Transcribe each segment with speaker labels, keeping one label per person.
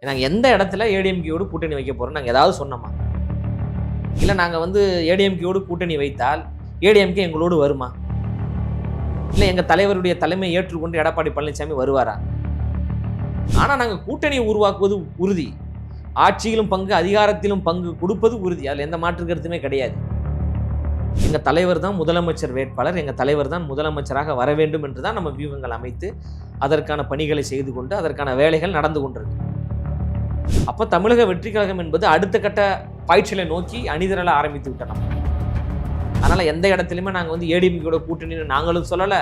Speaker 1: நாங்கள் எந்த இடத்துல ஏடிஎம்கேயோடு கூட்டணி வைக்க போகிறோம் நாங்கள் ஏதாவது சொன்னோமா? இல்லை நாங்கள் வந்து ஏடிஎம்கேயோடு கூட்டணி வைத்தால் ஏடிஎம்கே எங்களோடு வருமா? இல்லை எங்கள் தலைவருடைய தலைமை ஏற்றுக்கொண்டு எடப்பாடி பழனிசாமி வருவாரா? ஆனால் நாங்கள் கூட்டணியை உருவாக்குவது உறுதி, ஆட்சியிலும் பங்கு அதிகாரத்திலும் பங்கு கொடுப்பது உறுதி, அதில் எந்த மாற்று கருத்துமே கிடையாது. எங்கள் தலைவர் தான் முதலமைச்சர் வேட்பாளர், எங்கள் தலைவர் தான் முதலமைச்சராக வர வேண்டும் என்று தான் நம்ம வியூகங்கள் அமைத்து அதற்கான பணிகளை செய்து கொண்டு அதற்கான வேலைகள் நடந்து கொண்டிருக்கு. அப்போ தமிழக வெற்றி கழகம் என்பது அடுத்த கட்ட பயிற்சிகளை நோக்கி அணிதிரள ஆரம்பித்து விட்டோம். அதனால் எந்த இடத்துலையுமே நாங்கள் வந்து ஏடிஎம்கேயோட கூட்டணின்னு நாங்களும் சொல்லலை,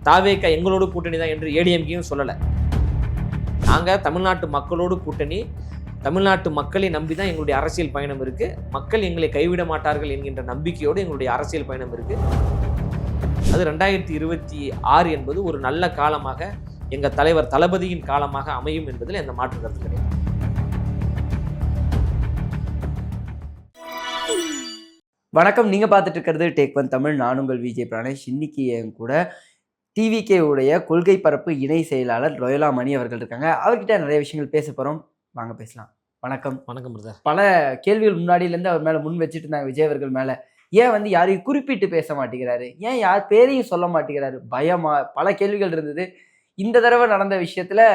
Speaker 1: தாவேக எங்களோட கூட்டணி தான் என்று ஏடிஎம்கேயும் சொல்லலை. நாங்கள் தமிழ்நாட்டு மக்களோடு கூட்டணி, தமிழ்நாட்டு மக்களை நம்பி தான் எங்களுடைய அரசியல் பயணம் இருக்குது. மக்கள் எங்களை கைவிட மாட்டார்கள் என்கின்ற நம்பிக்கையோடு எங்களுடைய அரசியல் பயணம் இருக்குது. அது 2026 என்பது ஒரு நல்ல காலமாக எங்கள் தலைவர் தளபதியின் காலமாக அமையும் என்பதில் எந்த மாற்று கருத்து கிடையாது.
Speaker 2: வணக்கம், நீங்கள் பார்த்துட்டு இருக்கிறது டேக் ஒன் தமிழ். நான் உங்கள் விஜய் பிராணேஷ். இன்னைக்கு என் கூட டிவிகே உடைய கொள்கை பரப்பு இணை செயலாளர் லோயலா மணி அவர்கள் இருக்காங்க. அவர்கிட்ட நிறைய விஷயங்கள் பேச போகிறோம், வாங்க பேசலாம். வணக்கம்.
Speaker 1: வணக்கம் பிரதர்.
Speaker 2: பல கேள்விகள் முன்னாடியிலேருந்து அவர் மேலே முன் வச்சுட்டு இருந்தாங்க, விஜய் அவர்கள் மேலே. ஏன் வந்து யாரையும் குறிப்பிட்டு பேச மாட்டேங்கிறாரு, ஏன் யார் பேரையும் சொல்ல மாட்டேங்கிறாரு, பயமா, பல கேள்விகள் இருந்தது. இந்த தடவை நடந்த விஷயத்தில்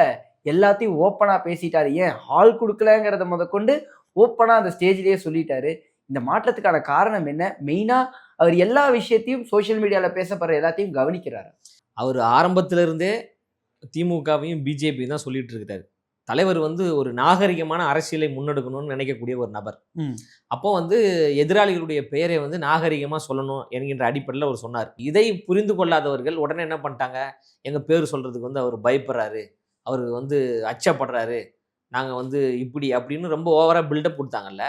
Speaker 2: எல்லாத்தையும் ஓப்பனாக பேசிட்டாரு. ஏன் ஹால் கொடுக்கலங்கிறத முதற்கொண்டு ஓப்பனாக அந்த ஸ்டேஜ்லேயே சொல்லிட்டாரு. இந்த மாற்றத்துக்கான காரணம் என்ன? மெயினாக அவர் எல்லா விஷயத்தையும் சோஷியல் மீடியாவில் பேசப்படுற எல்லாத்தையும் கவனிக்கிறாரு.
Speaker 1: அவர் ஆரம்பத்திலிருந்தே திமுகவையும் பிஜேபியும் தான் சொல்லிட்டு இருக்கிறாரு. தலைவர் வந்து ஒரு நாகரிகமான அரசியலை முன்னெடுக்கணும்னு நினைக்கக்கூடிய ஒரு நபர். அப்போ வந்து எதிராளிகளுடைய பெயரை வந்து நாகரிகமாக சொல்லணும் என்கின்ற அடிப்படையில் அவர் சொன்னார். இதை புரிந்து கொள்ளாதவர்கள் உடனே என்ன பண்ணிட்டாங்க, எங்கள் பேர் சொல்கிறதுக்கு வந்து அவர் பயப்படுறாரு, அவர் வந்து அச்சப்படுறாரு, நாங்கள் வந்து இப்படி அப்படின்னு ரொம்ப ஓவராக பில்டப் கொடுத்தாங்கல்ல.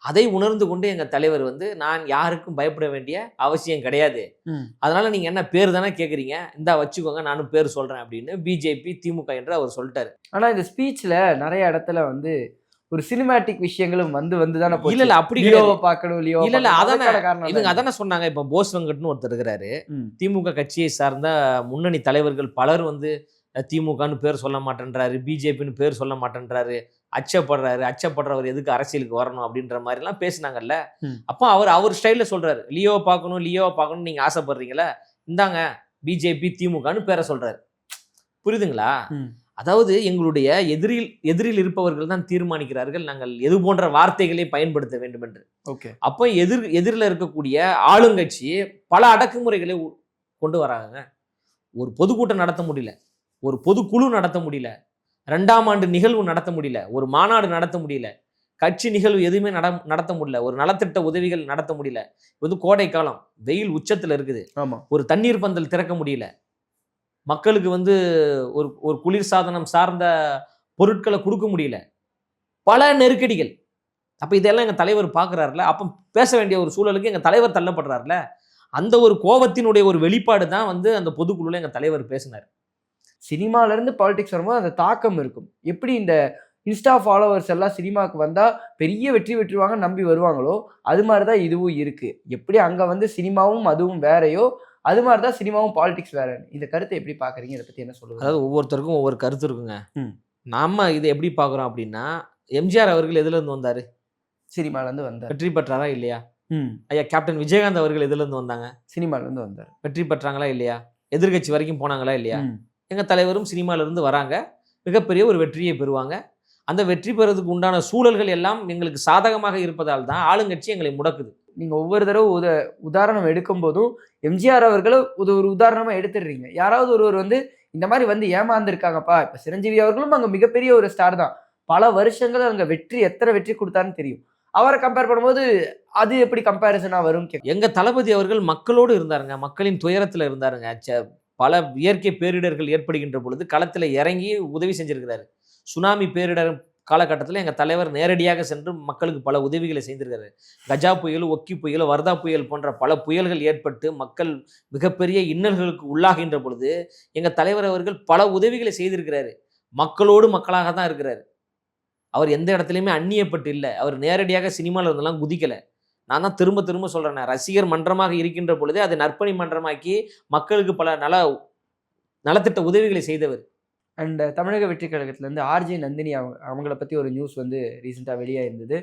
Speaker 1: அதை உணர்ந்து கொண்டு எங்கள் தலைவர் வந்து நான் யாருக்கும் பயப்பட வேண்டிய அவசியம் கிடையாது, அதனால நீங்கள் என்ன பேர் தானே கேட்குறீங்க, இந்தா வச்சுக்கோங்க, நானும் பேர் சொல்கிறேன் அப்படின்னு பிஜேபி திமுக என்று அவர் சொல்லிட்டாரு.
Speaker 2: ஆனால் இந்த ஸ்பீச்சில் நிறைய இடத்துல வந்து ஒரு சினிமேட்டிக் விஷயங்களும் வந்து தானே
Speaker 1: இல்ல அப்படி
Speaker 2: பார்க்கணும்
Speaker 1: இல்ல அதானே சொன்னாங்க. இப்போ போஸ் வெங்கட்னு ஒருத்தர் இருக்கிறாரு, திமுக கட்சியை சார்ந்த முன்னணி தலைவர்கள் பலர் வந்து திமுகன்னு பேர் சொல்ல மாட்டேன்றாரு, பிஜேபின்னு பேர் சொல்ல மாட்டேன்றாரு, அச்சப்படுறவர் எதுக்கு அரசியலுக்கு வரணும் அப்படின்ற மாதிரிலாம் பேசினாங்கல்ல. அப்போ அவர் ஸ்டைலில் சொல்றாரு, லியோவை பார்க்கணும் நீங்க ஆசைப்படுறீங்களா, இந்தாங்க பிஜேபி திமுகன்னு பேரை சொல்றாரு. புரியுதுங்களா? அதாவது எங்களுடைய எதிரில் இருப்பவர்கள் தான் தீர்மானிக்கிறார்கள் நாங்கள் எது போன்ற வார்த்தைகளை பயன்படுத்த வேண்டும் என்று. அப்போ எதிரில் இருக்கக்கூடிய ஆளுங்கட்சி பல அடக்குமுறைகளை கொண்டு வராங்க. ஒரு பொதுக்கூட்டம் நடத்த முடியல, ஒரு பொதுக்குழு நடத்த முடியல, 2ஆம் ஆண்டு நிகழ்வு நடத்த முடியல, ஒரு மாநாடு நடத்த முடியல, கட்சி நிகழ்வு எதுவுமே நடத்த முடியல, ஒரு நலத்திட்ட உதவிகள் நடத்த முடியல. வந்து கோடை காலம், வெயில் உச்சத்தில் இருக்குது, ஒரு தண்ணீர் பந்தல் திறக்க முடியல, மக்களுக்கு வந்து ஒரு குளிர் சாதனம் சார்ந்த பொருட்களை கொடுக்க முடியல, பல நெருக்கடிகள். அப்போ இதெல்லாம் எங்கள் தலைவர் பார்க்குறாருல, அப்போ பேச வேண்டிய ஒரு சூழலுக்கு எங்கள் தலைவர் தள்ளப்படுறாருல. அந்த ஒரு கோபத்தினுடைய ஒரு வெளிப்பாடு தான் வந்து அந்த பொதுக்குழுவில் எங்கள் தலைவர் பேசினார்.
Speaker 2: சினிமாலேருந்து பாலிடிக்ஸ் வரும்போது அந்த தாக்கம் இருக்கும். எப்படி இந்த இன்ஸ்டா ஃபாலோவர்ஸ் எல்லாம் சினிமாவுக்கு வந்தால் பெரிய வெற்றிவாங்க நம்பி வருவாங்களோ, அது மாதிரி தான் இதுவும் இருக்குது. எப்படி அங்கே வந்து சினிமாவும் அதுவும் வேறையோ, அது மாதிரி தான் சினிமாவும் பாலிடிக்ஸ் வேற. இந்த கருத்தை எப்படி பார்க்குறீங்க? இதை பற்றி என்ன சொல்லுங்கள்?
Speaker 1: அதாவது ஒவ்வொருத்தருக்கும் ஒவ்வொரு கருத்து இருக்குங்க. நம்ம இதை எப்படி பார்க்குறோம் அப்படின்னா, எம்ஜிஆர் அவர்கள் எதுலேருந்து வந்தார்?
Speaker 2: சினிமாலேருந்து வந்தார்.
Speaker 1: வெற்றி பெற்றாரா இல்லையா? ஐயா கேப்டன் விஜயகாந்த் அவர்கள் எதுலேருந்து வந்தாங்க?
Speaker 2: சினிமாலேருந்து வந்தார். வெற்றி
Speaker 1: பெற்றாங்களா இல்லையா? எதிர்கட்சி வரைக்கும் போனாங்களா இல்லையா? எங்கள் தலைவரும் சினிமாவிலிருந்து வராங்க, மிகப்பெரிய ஒரு வெற்றியை பெறுவாங்க. அந்த வெற்றி பெறுவதற்கு உண்டான சூழல்கள் எல்லாம் எங்களுக்கு சாதகமாக இருப்பதால் தான் ஆளுங்கட்சி எங்களை முடக்குது.
Speaker 2: நீங்கள் ஒவ்வொரு தடவை உதாரணம் எடுக்கும் போதும் எம்ஜிஆர் அவர்களை ஒரு உதாரணமாக எடுத்துடுறீங்க. யாராவது ஒருவர் வந்து இந்த மாதிரி வந்து ஏமாந்துருக்காங்கப்பா. இப்போ சிரஞ்சீவி அவர்களும் அங்கே மிகப்பெரிய ஒரு ஸ்டார் தான், பல வருஷங்கள் அங்கே எத்தனை வெற்றி கொடுத்தாருன்னு தெரியும். அவரை கம்பேர் பண்ணும்போது அது எப்படி கம்பேரிசனாக வரும்?
Speaker 1: எங்கள் தளபதி அவர்கள் மக்களோடு இருந்தாருங்க, மக்களின் துயரத்தில் இருந்தாருங்க. பல இயற்கை பேரிடர்கள் ஏற்படுகின்ற பொழுது களத்தில் இறங்கி உதவி செஞ்சிருக்கிறாரு. சுனாமி பேரிடர் காலகட்டத்தில் எங்கள் தலைவர் நேரடியாக சென்று மக்களுக்கு பல உதவிகளை செய்திருக்காரு. கஜா புயல், ஒக்கி புயல், வர்தா புயல் போன்ற பல புயல்கள் ஏற்பட்டு மக்கள் மிகப்பெரிய இன்னல்களுக்கு உள்ளாகின்ற பொழுது எங்கள் தலைவர் அவர்கள் பல உதவிகளை செய்திருக்கிறாரு. மக்களோடு மக்களாக தான் இருக்கிறார். அவர் எந்த இடத்துலையுமே அந்நியப்பட்டு இல்லை. அவர் நேரடியாக சினிமாவில் இருந்தெல்லாம் குதிக்கலை. நான் தான் திரும்ப சொல்கிறேன், ரசிகர் மன்றமாக இருக்கின்ற பொழுதே அதை நற்பணி மன்றமாக்கி மக்களுக்கு பல நலத்திட்ட உதவிகளை செய்தவர்.
Speaker 2: அண்ட் தமிழக வெற்றி கழகத்துலேருந்து ஆர்ஜே நந்தினி அவங்கள பற்றி ஒரு நியூஸ் வந்து ரீசெண்டாக வெளியாக இருந்தது.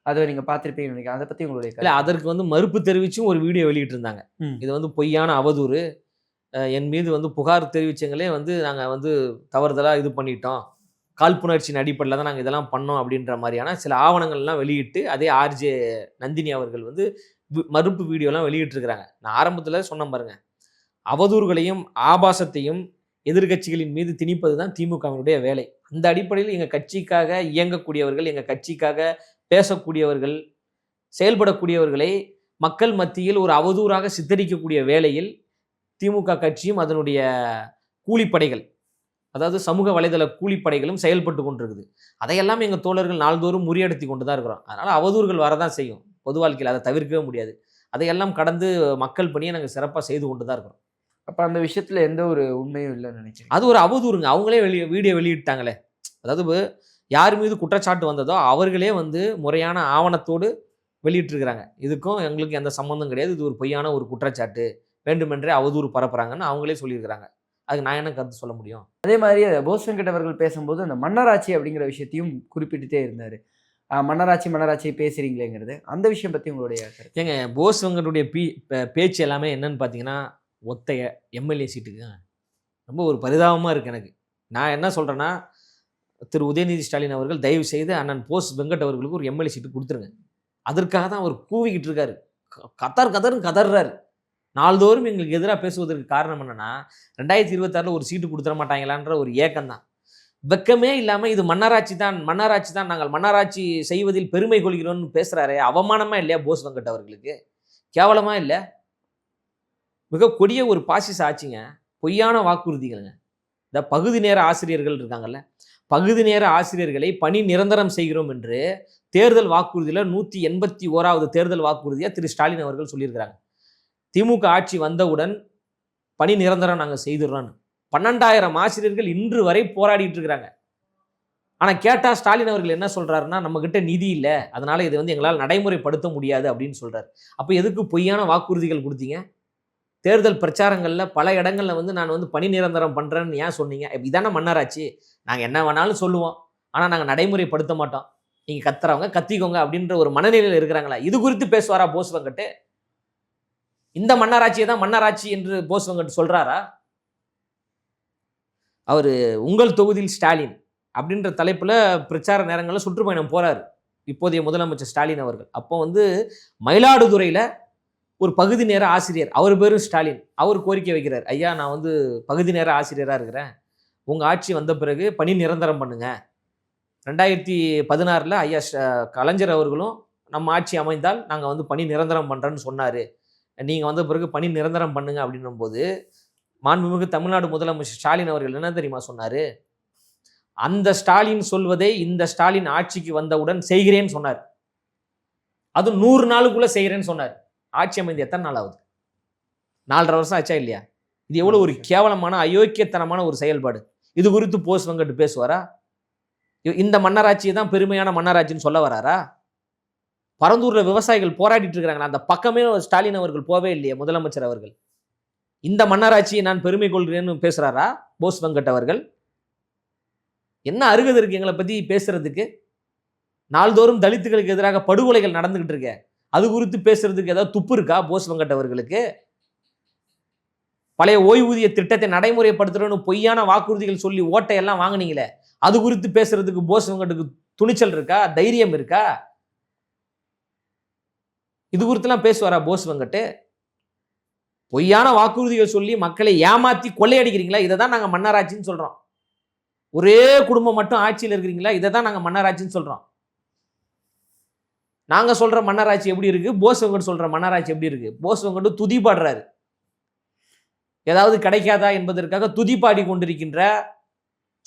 Speaker 2: அதை நீங்கள் பார்த்துருப்பீங்கன்னு நினைக்கிறேன். அதை பற்றி உங்களுடைய
Speaker 1: இல்லை, அதற்கு வந்து மறுப்பு தெரிவிச்சும் ஒரு வீடியோ வெளியிட்டு இருந்தாங்க. இது வந்து பொய்யான அவதூறு, என் மீது வந்து புகார் தெரிவிச்சங்களே வந்து நாங்கள் வந்து தவறுதலாக இது பண்ணிட்டோம், காழ்ப்புணர்ச்சியின் அடிப்படையில் தான் நாங்கள் இதெல்லாம் பண்ணோம் அப்படின்ற மாதிரியான சில ஆவணங்கள்லாம் வெளியிட்டு அதே ஆர்ஜே நந்தினி அவர்கள் வந்து மறுப்பு வீடியோலாம் வெளியிட்டிருக்கிறாங்க. நான் ஆரம்பத்தில் சொன்ன பாருங்க, அவதூறுகளையும் ஆபாசத்தையும் எதிர்கட்சிகளின் மீது திணிப்பது தான் திமுகவினுடைய வேலை. அந்த அடிப்படையில் எங்கள் கட்சிக்காக இயங்கக்கூடியவர்கள், எங்கள் கட்சிக்காக பேசக்கூடியவர்கள், செயல்படக்கூடியவர்களை மக்கள் மத்தியில் ஒரு அவதூறாக சித்தரிக்கக்கூடிய வேளையில் திமுக கட்சியும் அதனுடைய கூலிப்படைகள், அதாவது சமூக வலைதள கூலிப்படைகளும் செயல்பட்டு கொண்டிருக்குது. அதையெல்லாம் எங்கள் தோழர்கள் நாள்தோறும் முறியடித்து கொண்டு தான் இருக்கிறோம். அதனால் அவதூறுகள் வரதான் செய்யும் பொது வாழ்க்கையில், அதை தவிர்க்கவே முடியாது. அதையெல்லாம் கடந்து மக்கள் பணியை நாங்கள் சிறப்பாக செய்து கொண்டு தான் இருக்கிறோம்.
Speaker 2: அப்போ அந்த விஷயத்தில் எந்த ஒரு உண்மையும் இல்லைன்னு நினைக்கிறேன்.
Speaker 1: அது ஒரு அவதூறுங்க. அவங்களே வீடியோ வெளியிட்டாங்களே. அதாவது யார் மீது குற்றச்சாட்டு வந்ததோ அவர்களே வந்து முறையான ஆவணத்தோடு வெளியிட்டிருக்கிறாங்க. இதுக்கும் எங்களுக்கு எந்த சம்மந்தம் கிடையாது, இது ஒரு பொய்யான ஒரு குற்றச்சாட்டு, வேண்டுமென்றே அவதூறு பரப்புறாங்கன்னு அவங்களே சொல்லியிருக்கிறாங்க. அதுக்கு நான் என்ன கருத்து சொல்ல முடியும்?
Speaker 2: அதே மாதிரி போஸ் வெங்கட் அவர்கள் பேசும்போது அந்த மன்னராட்சி அப்படிங்கிற விஷயத்தையும் குறிப்பிட்டுட்டே இருந்தார். மன்னராட்சி பேசுறீங்களேங்கிறது, அந்த விஷயம் பற்றி உங்களுடைய கருத்து?
Speaker 1: ஏங்க, போஸ் வெங்கட்டுடைய பேச்சு எல்லாமே என்னன்னு பார்த்தீங்கன்னா, ஒத்த எம்எல்ஏ சீட்டுக்கு ரொம்ப ஒரு பரிதாபமாக இருக்குது எனக்கு. நான் என்ன சொல்கிறேன்னா, திரு உதயநிதி ஸ்டாலின் அவர்கள் தயவு செய்து அண்ணன் போஸ் வெங்கட் அவர்களுக்கு ஒரு எம்எல்ஏ சீட்டு கொடுத்துருங்க. அதற்காக தான் அவர் கூவிக்கிட்டு இருக்காரு, கதர்ன்னு கதறாரு. நாள்தோறும் எங்களுக்கு எதிராக பேசுவதற்கு காரணம் என்னன்னா, 2026 ஒரு சீட்டு கொடுத்துட மாட்டாங்களான்ற ஒரு ஏக்கம் தான். வெக்கமே இல்லாமல் இது மன்னராட்சி தான், நாங்கள் மன்னராட்சி செய்வதில் பெருமை கொள்கிறோம்னு பேசுகிறாரே, அவமானமா இல்லையா போஸ் வெங்கட் அவர்களுக்கு? கேவலமாக இல்லை? மிக கொடிய ஒரு பாசிச ஆட்சிங்க. பொய்யான வாக்குறுதிகளுங்க. இந்த பகுதி நேர ஆசிரியர்கள் இருக்காங்கல்ல, பகுதி நேர ஆசிரியர்களை பணி நிரந்தரம் செய்கிறோம் என்று தேர்தல் வாக்குறுதியில் 181வது தேர்தல் வாக்குறுதியாக திரு ஸ்டாலின் அவர்கள் சொல்லியிருக்கிறாங்க. திமுக ஆட்சி வந்தவுடன் பணி நிரந்தரம் நாங்கள் செய்துடுறோன்னு 12,000 ஆசிரியர்கள் இன்று வரை போராடிட்டு இருக்கிறாங்க. ஆனால் கேட்டால் ஸ்டாலின் அவர்கள் என்ன சொல்கிறாருன்னா, நம்மக்கிட்ட நிதி இல்லை, அதனால் இதை வந்து எங்களால் நடைமுறைப்படுத்த முடியாது அப்படின்னு சொல்கிறார். அப்போ எதுக்கு பொய்யான வாக்குறுதிகள் கொடுத்தீங்க? தேர்தல் பிரச்சாரங்களில் பல இடங்களில் வந்து நான் வந்து பணி நிரந்தரம் பண்ணுறேன்னு ஏன் சொன்னீங்க? இதான மன்னராட்சி? நாங்கள் என்ன வேணாலும் சொல்லுவோம், ஆனால் நாங்கள் நடைமுறைப்படுத்த மாட்டோம், நீங்கள் கத்துறவங்க கத்திக்கோங்க அப்படின்ற ஒரு மனநிலையில் இருக்கிறாங்களா? இது குறித்து பேசுவாரா போஸ் வெங்கட்? இந்த மன்னராட்சியை தான் மன்னராட்சி என்று போஸ் வெங்கட் சொல்கிறாரா? அவர் உங்கள் தொகுதியில் ஸ்டாலின் அப்படின்ற தலைப்பில் பிரச்சார நேரங்களில் சுற்றுப்பயணம் போகிறார் இப்போதைய முதலமைச்சர் ஸ்டாலின் அவர்கள். அப்போ வந்து மயிலாடுதுறையில் ஒரு பகுதி நேர ஆசிரியர், அவர் பேரும் ஸ்டாலின், அவர் கோரிக்கை வைக்கிறார், ஐயா நான் வந்து பகுதி நேர ஆசிரியராக இருக்கிறேன், உங்கள் ஆட்சி வந்த பிறகு பணி நிரந்தரம் பண்ணுங்க. 2016 ஐயா கலைஞர் அவர்களும் நம்ம ஆட்சி அமைந்தால் நாங்கள் வந்து பணி நிரந்தரம் பண்ணுறேன்னு சொன்னார், நீங்கள் வந்த பிறகு பணி நிரந்தரம் பண்ணுங்க அப்படின்னும் போது மாண்புமிகு தமிழ்நாடு முதலமைச்சர் ஸ்டாலின் அவர்கள் என்ன தெரியுமா சொன்னார்? அந்த ஸ்டாலின் சொல்வதை இந்த ஸ்டாலின் ஆட்சிக்கு வந்தவுடன் செய்கிறேன்னு சொன்னார். அது 100 நாளுக்குள்ளே செய்கிறேன்னு சொன்னார். ஆட்சி அமைந்து எத்தனை நாள் ஆகுது? 4.5 வருஷம் ஆச்சா இல்லையா? இது எவ்வளோ ஒரு கேவலமான அயோக்கியத்தனமான ஒரு செயல்பாடு. இது குறித்து போஸ் வெங்கட் பேசுவாரா? இந்த மன்னராட்சியை தான் பெருமையான மன்னராட்சின்னு சொல்ல வராரா? பரந்தூரில் விவசாயிகள் போராடிட்டு இருக்கிறாங்களா, அந்த பக்கமே ஸ்டாலின் அவர்கள் போவே இல்லையே முதலமைச்சர் அவர்கள். இந்த மன்னராட்சியை நான் பெருமை கொள்கிறேன்னு பேசுறாரா போஸ் வெங்கட் அவர்கள்? என்ன அருகதை இருக்கு எங்களை பத்தி பேசுறதுக்கு? நாள்தோறும் தலித்துகளுக்கு எதிராக படுகொலைகள் நடந்துகிட்டு இருக்க, அது குறித்து பேசுறதுக்கு ஏதாவது துப்பு இருக்கா போஸ் வெங்கட் அவர்களுக்கு? பழைய ஓய்வூதிய திட்டத்தை நடைமுறைப்படுத்துறோன்னு பொய்யான வாக்குறுதிகள் சொல்லி ஓட்டையெல்லாம் வாங்கினீங்களே, அது குறித்து பேசுறதுக்கு போஸ் வெங்கட்டுக்கு துணிச்சல் இருக்கா, தைரியம் இருக்கா? இது குறித்துலாம் பேசுவாரா போஸ் வெங்கட்? பொய்யான வாக்குறுதிகள் சொல்லி மக்களை ஏமாத்தி கொள்ளையடிக்கிறீங்களா, இதை தான் நாங்கள் மன்னராட்சின்னு சொல்றோம். ஒரே குடும்பம் மட்டும் ஆட்சியில் இருக்கிறீங்களா, இதை தான் நாங்கள் மன்னராட்சின்னு சொல்றோம். நாங்க சொல்ற மன்னராட்சி எப்படி இருக்கு, போஸ் வெங்கட் சொல்ற மன்னராட்சி எப்படி இருக்கு? போஸ் வெங்கட் துதி பாடுறாரு, ஏதாவது கிடைக்காதா என்பதற்காக துதி பாடி கொண்டிருக்கின்ற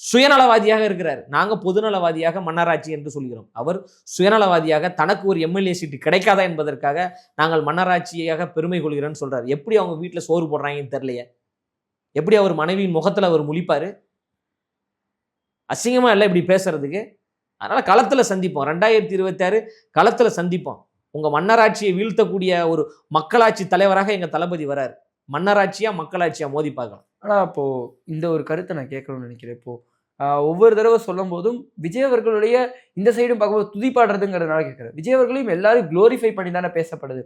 Speaker 1: சுயநலவாதியாக இருக்கிறார். நாங்க பொதுநலவாதியாக மன்னராட்சி என்று சொல்கிறோம். அவர் சுயநலவாதியாக தனக்கு ஒரு எம்எல்ஏ சீட்டு கிடைக்காதா என்பதற்காக நாங்கள் மன்னராட்சியாக பெருமை கொள்கிறோன்னு சொல்றாரு. எப்படி அவங்க வீட்டில் சோறு போடுறாங்கன்னு தெரியலையே, எப்படி அவர் மனைவியின் முகத்துல அவர் முழிப்பாரு? அசிங்கமா இல்லை இப்படி பேசுறதுக்கு. அதனால களத்துல சந்திப்போம், 2026 களத்துல சந்திப்போம். உங்க மன்னராட்சியை வீழ்த்தக்கூடிய ஒரு மக்களாட்சி தலைவராக எங்க தளபதி வராரு. மன்னராட்சியா மக்களாட்சியா மோதி பார்க்கலாம்.
Speaker 2: ஆனால் அப்போது இந்த ஒரு கருத்தை நான் கேட்கணும்னு நினைக்கிறேன். இப்போது ஒவ்வொரு தடவை சொல்லும் போதும் விஜய் அவர்களுடைய இந்த சைடும் பார்க்கும்போது துதிப்பாடுறதுங்கிறதுனால கேட்குறேன். விஜய் அவர்களையும் எல்லாரும் குளோரிஃபை பண்ணி தானே பேசப்படுது.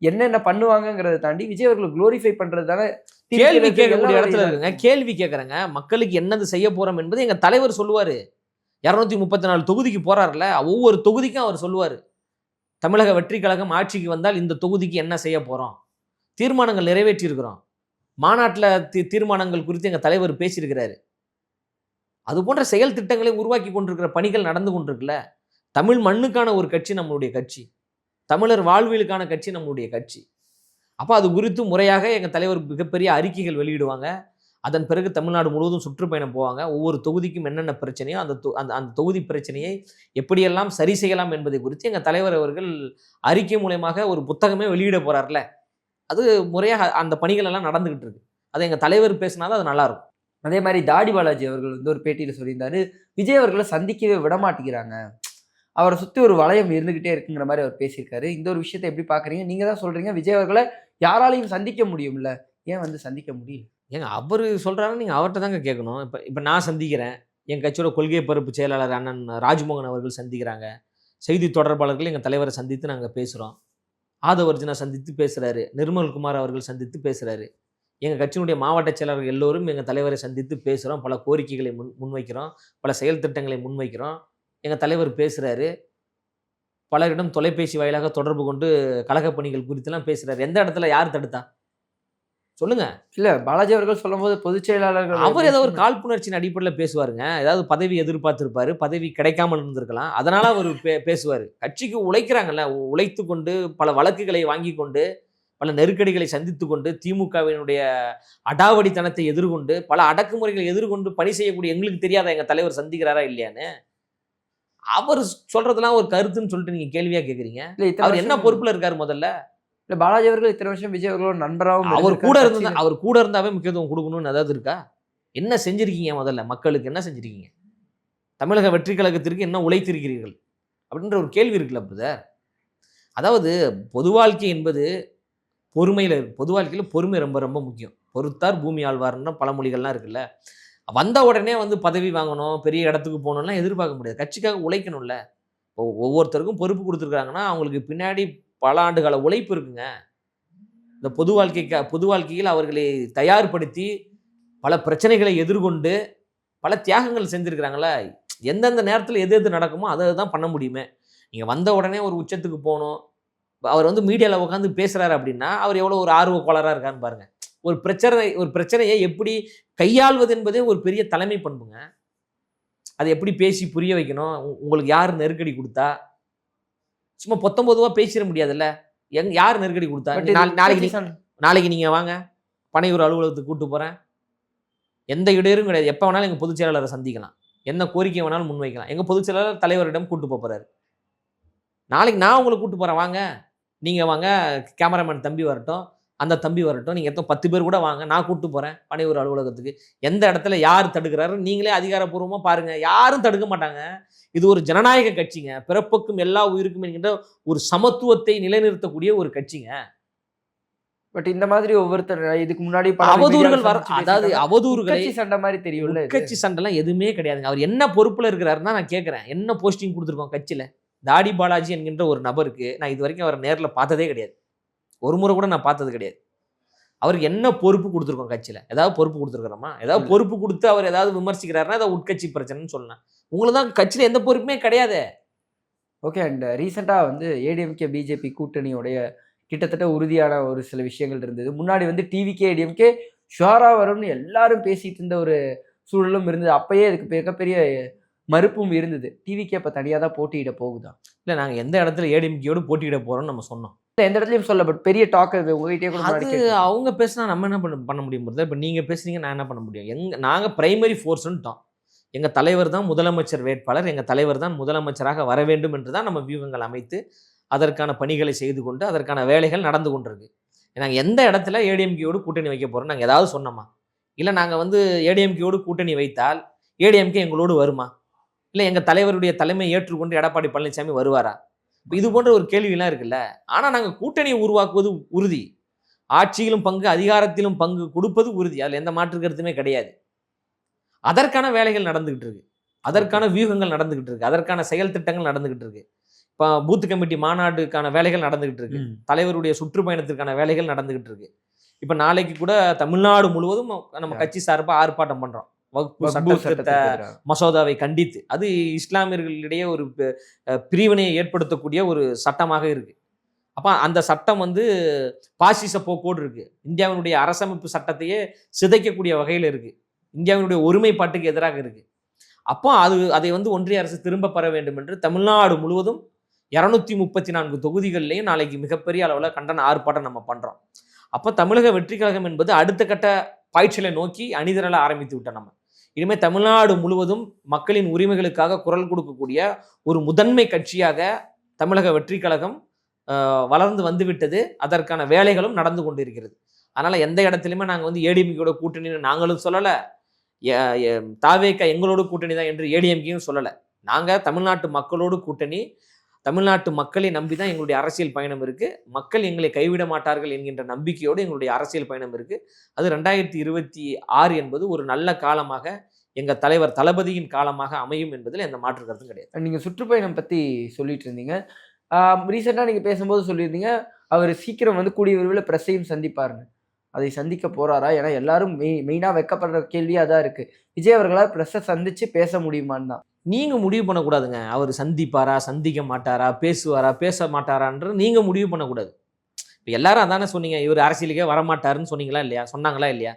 Speaker 2: என்னென்ன பண்ணுவாங்கங்கிறத தாண்டி விஜய் அவர்கள் குளோரிஃபை பண்றது தானே
Speaker 1: கேள்வி கேட்கக்கூடிய இடத்துல இருக்குங்க. கேள்வி கேட்கறேங்க, மக்களுக்கு என்னது செய்ய போறோம் என்பது எங்க தலைவர் சொல்லுவாரு. 234 தொகுதிக்கு போறாருல, ஒவ்வொரு தொகுதிக்கும் அவர் சொல்லுவாரு. தமிழக வெற்றி கழகம் ஆட்சிக்கு வந்தால் இந்த தொகுதிக்கு என்ன செய்ய போறோம், தீர்மானங்கள் நிறைவேற்றி இருக்கிறோம், மாநாட்டில் தீர்மானங்கள் குறித்து எங்க தலைவர் பேசியிருக்கிறாரு. அது போன்ற செயல் திட்டங்களை உருவாக்கி கொண்டிருக்கிற பணிகள் நடந்து கொண்டிருக்குல்ல. தமிழ் மண்ணுக்கான ஒரு கட்சி நம்மளுடைய கட்சி, தமிழர் வாழ்வியலுக்கான கட்சி நம்மளுடைய கட்சி. அப்போ அது குறித்து முறையாக எங்கள் தலைவர் மிகப்பெரிய அறிக்கைகள் வெளியிடுவாங்க. அதன் பிறகு தமிழ்நாடு முழுவதும் சுற்றுப்பயணம் போவாங்க. ஒவ்வொரு தொகுதிக்கும் என்னென்ன பிரச்சனையோ அந்த அந்த தொகுதி பிரச்சனையை எப்படியெல்லாம் சரி செய்யலாம் என்பதை குறித்து எங்கள் தலைவர் அவர்கள் அறிக்கை மூலயமாக ஒரு புத்தகமே வெளியிட போறார்ல. அது முறையாக அந்த பணிகள் எல்லாம் நடந்துகிட்டு இருக்கு. அது எங்கள் தலைவர் பேசினாதான் அது நல்லா இருக்கும்.
Speaker 2: அதே மாதிரி தாடி பாலாஜி அவர்கள் வந்து ஒரு பேட்டியில சொல்லியிருந்தாரு, விஜய் அவர்களை சந்திக்கவே விட மாட்டேங்கிறாங்க, அவரை சுத்தி ஒரு வளையம் இருந்துகிட்டே இருக்குங்கிற மாதிரி அவர் பேசியிருக்காரு. இந்த ஒரு விஷயத்தை எப்படி பாக்குறீங்க? நீங்க தான் சொல்றீங்க விஜய் அவர்களை யாராலையும் சந்திக்க முடியும்ல, ஏன் வந்து சந்திக்க முடியல?
Speaker 1: ஏங்க அவர் சொல்றாருன்னு நீங்க அவர்கிட்ட தாங்க கேட்கணும். இப்போ நான் சந்திக்கிறேன், என் கட்சியோட கொள்கை பரப்பு செயலாளர் அண்ணன் ராஜ்மோகன் அவர்கள் சந்திக்கிறாங்க, செய்தி தொடர்பாளர்கள் எங்கள் தலைவரை சந்தித்து நாங்கள் பேசுகிறோம், ஆதவர்ஜுனா சந்தித்து பேசுகிறாரு, நிர்மல்குமார் அவர்கள் சந்தித்து பேசுகிறாரு, எங்கள் கட்சியினுடைய மாவட்ட செயலாளர்கள் எல்லோரும் எங்கள் தலைவரை சந்தித்து பேசுகிறோம், பல கோரிக்கைகளை முன்வைக்கிறோம், பல செயல் திட்டங்களை முன்வைக்கிறோம். எங்கள் தலைவர் பேசுகிறாரு, பலரிடம் தொலைபேசி வாயிலாக தொடர்பு கொண்டு கழக பணிகள் குறித்துலாம் பேசுகிறாரு. எந்த இடத்துல யார் தடுத்தா சொல்லுங்க?
Speaker 2: இல்ல பாலாஜி அவர்கள் சொல்லும் போது பொதுச் செயலாளர்கள்
Speaker 1: அவர் ஏதோ ஒரு காழ்ப்புணர்ச்சியின் அடிப்படையில் பேசுவாருங்க. ஏதாவது பதவி எதிர்பார்த்திருப்பாரு, பதவி கிடைக்காமல் இருந்திருக்கலாம், அதனால அவர் பேசுவார். கட்சிக்கு உழைக்கிறாங்கல்ல, உழைத்து கொண்டு பல வழக்குகளை வாங்கி கொண்டு பல நெருக்கடிகளை சந்தித்து கொண்டு திமுகவினுடைய அடாவடித்தனத்தை எதிர்கொண்டு பல அடக்குமுறைகளை எதிர்கொண்டு பணி செய்யக்கூடிய எங்களுக்கு தெரியாத எங்க தலைவர் சந்திக்கிறாரா இல்லையான்னு அவர் சொல்றதெல்லாம் ஒரு கருத்துன்னு சொல்லிட்டு நீங்க கேள்வியா கேக்குறீங்க. அவர் என்ன பொறுப்புல இருக்காரு? முதல்ல
Speaker 2: இல்ல பாலாஜி அவர்கள் இத்தனை வருஷம் விஜய் அவர்களோட நண்பராகவும்
Speaker 1: அவர் கூட இருந்தாவே முக்கியத்துவம் கொடுக்கணும்னு ஏதாவது இருக்கா? என்ன செஞ்சிருக்கீங்க? முதல்ல மக்களுக்கு என்ன செஞ்சிருக்கீங்க? தமிழக வெற்றி கழகத்திற்கு என்ன உழைத்திருக்கிறீர்கள் அப்படின்ற ஒரு கேள்வி இருக்குல்ல பிரதர். அதாவது பொது வாழ்க்கை என்பது பொறுமையில் இருக்கு. பொது வாழ்க்கையில் பொறுமை ரொம்ப ரொம்ப முக்கியம். பொறுத்தார் பூமி ஆழ்வார்ன்ற பழமொழிகள்லாம் இருக்குல்ல. வந்த உடனே வந்து பதவி வாங்கணும், பெரிய இடத்துக்கு போகணும்லாம் எதிர்பார்க்க முடியாது. கட்சிக்காக உழைக்கணும்ல. ஒவ்வொருத்தருக்கும் பொறுப்பு கொடுத்துருக்காங்கன்னா அவங்களுக்கு பின்னாடி பல ஆண்டுகால உழைப்பு இருக்குங்க. இந்த பொது வாழ்க்கையில் அவர்களை தயார்படுத்தி பல பிரச்சனைகளை எதிர்கொண்டு பல தியாகங்கள் செஞ்சுருக்கிறாங்கள. எந்தெந்த நேரத்தில் எது எது நடக்குமோ அதை தான் பண்ண முடியுமே. நீங்கள் வந்த உடனே ஒரு உச்சத்துக்கு போகணும், அவர் வந்து மீடியாவில் உட்காந்து பேசுகிறாரு அப்படின்னா அவர் எவ்வளோ ஒரு ஆர்வ கோளாறாக இருக்கான்னு பாருங்கள். ஒரு பிரச்சனையை எப்படி கையாள்வது என்பதே ஒரு பெரிய தலைமை பண்புங்க. அதை எப்படி பேசி புரிய வைக்கணும், உங்களுக்கு யார் நெருக்கடி கொடுத்தா, சும்மா 19 பேசிட முடியாதுல்ல. யார் நெருக்கடி கொடுத்தா? நாளைக்கு நீங்கள் வாங்க, பனையூர் அலுவலகத்துக்கு கூப்பிட்டு போகிறேன், எந்த இடையூறும் கிடையாது, எப்போ வேணாலும் எங்கள் பொதுச் செயலாளரை சந்திக்கலாம், என்ன கோரிக்கை வேணாலும் முன்வைக்கலாம். எங்கள் பொதுச் செயலாளர் தலைவரிடம் கூப்பிட்டு போகிறாரு. நாளைக்கு நான் உங்களை கூப்பிட்டு போகிறேன், வாங்க, நீங்கள் வாங்க, கேமராமேன் தம்பி வரட்டும், அந்த தம்பி வரட்டும், நீங்கள் எத்தனை 10 பேர் கூட வாங்க, நான் கூப்பிட்டு போகிறேன் பனையூர் அலுவலகத்துக்கு. எந்த இடத்துல யார் தடுக்கிறாரு நீங்களே அதிகாரப்பூர்வமாக பாருங்கள். யாரும் தடுக்க மாட்டாங்க. இது ஒரு ஜனநாயக கட்சிங்க. பிறப்புக்கும் எல்லா உயிருக்கும் என்கின்ற ஒரு சமத்துவத்தை நிலைநிறுத்தக்கூடிய ஒரு கட்சிங்க.
Speaker 2: பட் இந்த மாதிரி ஒவ்வொருத்தர் இதுக்கு முன்னாடி
Speaker 1: அவதூறுகள் அதாவது அவதூறுகளை
Speaker 2: சண்டை மாதிரி தெரியும்ல.
Speaker 1: கட்சி சண்டைலாம் எதுவுமே கிடையாதுங்க. அவர் என்ன பொறுப்புல இருக்கிறாருன்னா நான் கேட்குறேன், என்ன போஸ்டிங் கொடுத்துருக்கோம் கட்சியில்? தாடி பாலாஜி என்கின்ற ஒரு நபருக்கு நான் இது வரைக்கும் அவரை நேரில் பார்த்ததே கிடையாது, ஒரு முறை கூட நான் பார்த்தது கிடையாது. அவருக்கு என்ன பொறுப்பு கொடுத்துருக்கோம் கட்சியில்? ஏதாவது பொறுப்பு கொடுத்துருக்குறோமா? ஏதாவது பொறுப்பு கொடுத்து அவர் ஏதாவது விமர்சிக்கிறாருன்னா ஏதாவது உட்கட்சி பிரச்சனைன்னு சொல்லலாம். உங்களுக்கு தான் கட்சியில் எந்த பொறுப்புமே கிடையாது.
Speaker 2: ஓகே. அண்ட் ரீசெண்டாக வந்து ஏடிஎம்கே பிஜேபி கூட்டணியுடைய கிட்டத்தட்ட உறுதியான ஒரு சில விஷயங்கள் இருந்தது. முன்னாடி வந்து டிவிகே ஏடிஎம்கே ஷுவரா வரும்னு எல்லாரும் பேசிட்டு இருந்த ஒரு சூழலும் இருந்தது. அப்பயே அதுக்கு மிகப்பெரிய மறுப்பும் இருந்தது. டிவிகே இப்போ தனியாக தான் போட்டியிட போகுதா?
Speaker 1: இல்லை, நாங்கள் எந்த இடத்துல ஏடிஎம்கேயோடு போட்டியிட போகிறோம்னு நம்ம சொன்னோம்.
Speaker 2: எந்த இடத்துலையும் சொல்ல, பட் பெரிய டாக் அது உங்ககிட்டே கூட.
Speaker 1: அது அவங்க பேசினா நம்ம என்ன பண்ண முடியும்? இப்போ நீங்கள் பேசுனீங்க, நான் என்ன பண்ண முடியும்? நாங்கள் பிரைமரி ஃபோர்ஸ்ன்ட்டோம். எங்கள் தலைவர் தான் முதலமைச்சர் வேட்பாளர், எங்கள் தலைவர் தான் முதலமைச்சராக வர வேண்டும் என்று தான் நம்ம வியூகங்கள் அமைத்து அதற்கான பணிகளை செய்து கொண்டு அதற்கான வேலைகள் நடந்து கொண்டிருக்கு. நாங்கள் எந்த இடத்துல ஏடிஎம்கேயோடு கூட்டணி வைக்க போகிறோம் நாங்கள் ஏதாவது சொன்னோமா? இல்லை நாங்கள் வந்து ஏடிஎம்கேயோடு கூட்டணி வைத்தால் ஏடிஎம்கே எங்களோடு வருமா? இல்லை எங்கள் தலைவருடைய தலைமை ஏற்றுக்கொண்டு எடப்பாடி பழனிசாமி வருவாரா? இது போன்ற ஒரு கேள்வியெல்லாம் இருக்குல்ல. ஆனால் நாங்கள் கூட்டணியை உருவாக்குவது உறுதி, ஆட்சியிலும் பங்கு அதிகாரத்திலும் பங்கு கொடுப்பது உறுதி, அதில் எந்த மாற்று கருத்துமே கிடையாது. அதற்கான வேலைகள் நடந்துகிட்டு இருக்கு, அதற்கான வியூகங்கள் நடந்துகிட்டு இருக்கு, அதற்கான செயல் திட்டங்கள் நடந்துகிட்டு இருக்கு. இப்போ பூத் கமிட்டி மாநாடுக்கான வேலைகள் நடந்துகிட்டு இருக்கு, தலைவருடைய சுற்றுப்பயணத்திற்கான வேலைகள் நடந்துகிட்டு இருக்கு. இப்போ நாளைக்கு கூட தமிழ்நாடு முழுவதும் நம்ம கட்சி சார்பாக ஆர்ப்பாட்டம் பண்றோம், வக்ஃபு சட்ட மசோதாவை கண்டித்து. அது இஸ்லாமியர்களிடையே ஒரு பிரிவினையை ஏற்படுத்தக்கூடிய ஒரு சட்டமாக இருக்கு. அப்போ அந்த சட்டம் வந்து பாசிச போக்கோடு இருக்கு, இந்தியாவினுடைய அரசமைப்பு சட்டத்தையே சிதைக்கக்கூடிய வகையில் இருக்கு, இந்தியாவினுடைய ஒருமைப்பாட்டுக்கு எதிராக இருக்கு. அப்போ அதை வந்து ஒன்றிய அரசு திரும்ப பெற வேண்டும் என்று தமிழ்நாடு முழுவதும் 234 தொகுதிகளிலையும் நாளைக்கு மிகப்பெரிய அளவில் கண்டன ஆர்ப்பாட்டம் நம்ம பண்றோம். அப்போ தமிழக வெற்றி கழகம் என்பது அடுத்த கட்ட பாய்ச்சலை நோக்கி அணிதிரள ஆரம்பித்து விட்டோம். நம்ம இனிமேல் தமிழ்நாடு முழுவதும் மக்களின் உரிமைகளுக்காக குரல் கொடுக்கக்கூடிய ஒரு முதன்மை கட்சியாக தமிழக வெற்றி கழகம் வளர்ந்து வந்துவிட்டது. அதற்கான வேலைகளும் நடந்து கொண்டிருக்கிறது. அதனால எந்த இடத்துலையுமே நாங்கள் வந்து ஏடிஎம்கேயோட கூட்டணின்னு நாங்களும் சொல்லலை, தாவேக எங்களோட கூட்டணி தான் என்று ஏடிஎம்கேயும் சொல்லலை. நாங்கள் தமிழ்நாட்டு மக்களோடு கூட்டணி, தமிழ்நாட்டு மக்களை நம்பி தான் எங்களுடைய அரசியல் பயணம் இருக்குது. மக்கள் எங்களை கைவிட மாட்டார்கள் என்கின்ற நம்பிக்கையோடு எங்களுடைய அரசியல் பயணம் இருக்குது. அது 2026 என்பது ஒரு நல்ல காலமாக, எங்கள் தலைவர் தளபதியின் காலமாக அமையும் என்பதில் எந்த மாற்று கருத்தும் கிடையாது.
Speaker 2: நீங்கள் சுற்றுப்பயணம் பற்றி சொல்லிட்டு இருந்தீங்க, ரீசெண்டாக நீங்கள் பேசும்போது சொல்லியிருந்தீங்க அவர் சீக்கிரம் வந்து கூடிய விரைவில் பிரஸ்ஸையும் சந்திப்பாருன்னு. அதை சந்திக்க போறாரா? ஏன்னா எல்லாரும் மெயினாக வைக்கப்படுற கேள்வியாக தான் இருக்குது, விஜய் அவர்களால் பிரஸ்ஸை சந்தித்து பேச முடியுமான்னு தான்.
Speaker 1: நீங்கள் முடிவு பண்ணக்கூடாதுங்க, அவர் சந்திப்பாரா சந்திக்க மாட்டாரா, பேசுவாரா பேச மாட்டாரான்ற நீங்கள் முடிவு பண்ணக்கூடாது. இப்போ எல்லாரும் அதானே சொன்னீங்க, இவர் அரசியலுக்கே வரமாட்டாருன்னு சொன்னீங்களா இல்லையா, சொன்னாங்களா இல்லையா?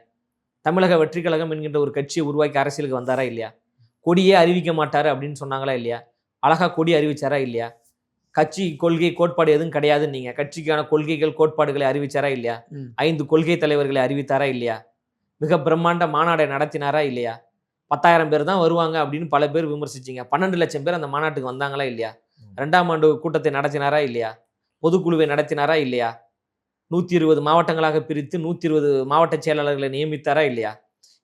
Speaker 1: தமிழக வெற்றி கழகம் என்கின்ற ஒரு கட்சியை உருவாக்கி அரசியலுக்கு வந்தாரா இல்லையா? கொடியே அறிவிக்க மாட்டார் அப்படின்னு சொன்னாங்களா இல்லையா? அழகா கொடி அறிவிச்சாரா இல்லையா? கட்சி கொள்கை கோட்பாடு எதுவும் கிடையாதுன்னு நீங்கள் கட்சிக்கான கொள்கைகள் கோட்பாடுகளை அறிவிச்சாரா இல்லையா? 5 கொள்கை தலைவர்களை அறிவித்தாரா இல்லையா? மிக பிரம்மாண்ட மாநாடை நடத்தினாரா இல்லையா? 10,000 பேர் தான் வருவாங்க அப்படின்னு பல பேர் விமர்சிச்சிங்க. 12 லட்சம் பேர் அந்த மாநாட்டுக்கு வந்தாங்களா இல்லையா? 2ஆம் ஆண்டு கூட்டத்தை நடத்தினாரா இல்லையா? பொதுக்குழுவை நடத்தினாரா இல்லையா? 120 மாவட்டங்களாக பிரித்து 120 மாவட்ட செயலாளர்களை நியமித்தாரா இல்லையா?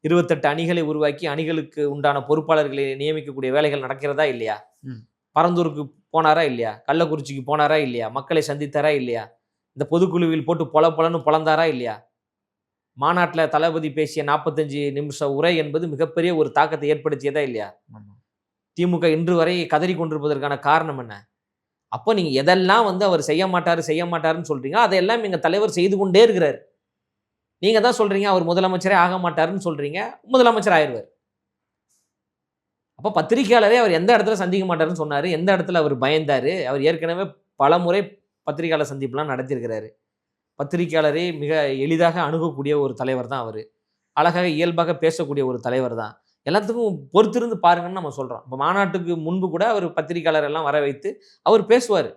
Speaker 1: 28 அணிகளை உருவாக்கி அணிகளுக்கு உண்டான பொறுப்பாளர்களை நியமிக்கக்கூடிய வேலைகள் நடக்கிறதா இல்லையா? பரந்தூருக்கு போனாரா இல்லையா? கள்ளக்குறிச்சிக்கு போனாரா இல்லையா? மக்களை சந்தித்தாரா இல்லையா? இந்த பொதுக்குழுவில் போட்டு பொலன்னு பொலந்தாரா இல்லையா? மாநாட்டில் தளபதி பேசிய 45 நிமிஷ உரை என்பது மிகப்பெரிய ஒரு தாக்கத்தை ஏற்படுத்தியதா இல்லையா? திமுக இன்று வரை கதறி கொண்டிருப்பதற்கான காரணம் என்ன? அப்போ நீங்க எதெல்லாம் வந்து அவர் செய்ய மாட்டாருன்னு சொல்றீங்க, அதையெல்லாம் எங்க தலைவர் செய்து கொண்டே இருக்கிறார். நீங்க தான் சொல்றீங்க அவர் முதலமைச்சரே ஆக மாட்டாருன்னு சொல்றீங்க, முதலமைச்சர் ஆயிடுவார். அப்போ பத்திரிகையாளரே அவர் எந்த இடத்துல சந்திக்க மாட்டாருன்னு சொன்னாரு, எந்த இடத்துல அவர் பயந்தாரு? அவர் ஏற்கனவே பல முறை பத்திரிகையாளர் சந்திப்புலாம் நடத்தியிருக்கிறாரு. பத்திரிகையாளரே மிக எளிதாக அணுகக்கூடிய ஒரு தலைவர் தான் அவர். அழகாக இயல்பாக பேசக்கூடிய ஒரு தலைவர் தான். எல்லாத்துக்கும் பொறுத்திருந்து பாருங்கன்னு நம்ம சொல்கிறோம். இப்போ மாநாட்டுக்கு முன்பு கூட அவர் பத்திரிகையாளர் எல்லாம் வர வைத்து அவர் பேசுவார்.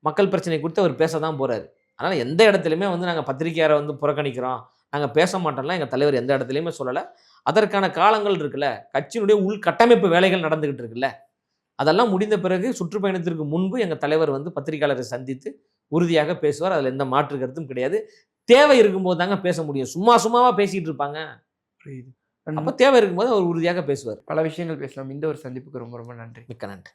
Speaker 1: மக்கள் பிரச்சனை குறித்து அவர் பேச தான் போகிறாரு. அதனால் எந்த இடத்துலையுமே வந்து நாங்கள் பத்திரிகையாளரை வந்து புறக்கணிக்கிறோம், நாங்கள் பேச மாட்டோம்லாம் எங்கள் தலைவர் எந்த இடத்துலையுமே சொல்லலை. அதற்கான காலங்கள் இருக்குல்ல, கட்சியினுடைய உள்கட்டமைப்பு வேலைகள் நடந்துகிட்டு இருக்குல்ல, அதெல்லாம் முடிந்த பிறகு சுற்றுப்பயணத்திற்கு முன்பு எங்கள் தலைவர் வந்து பத்திரிகையாளரை சந்தித்து உறுதியாக பேசுவார். அதில் எந்த மாற்று கருத்தும் கிடையாது. தேவை இருக்கும்போது தாங்க பேச முடியும், சும்மாவா பேசிகிட்டு இருப்பாங்க. அப்போ தேவை இருக்கும்போது அவர் உறுதியாக பேசுவார்.
Speaker 2: பல விஷயங்கள் பேசலாம். இந்த ஒரு சந்திப்புக்கு ரொம்ப ரொம்ப நன்றி.
Speaker 1: மிக்க நன்றி.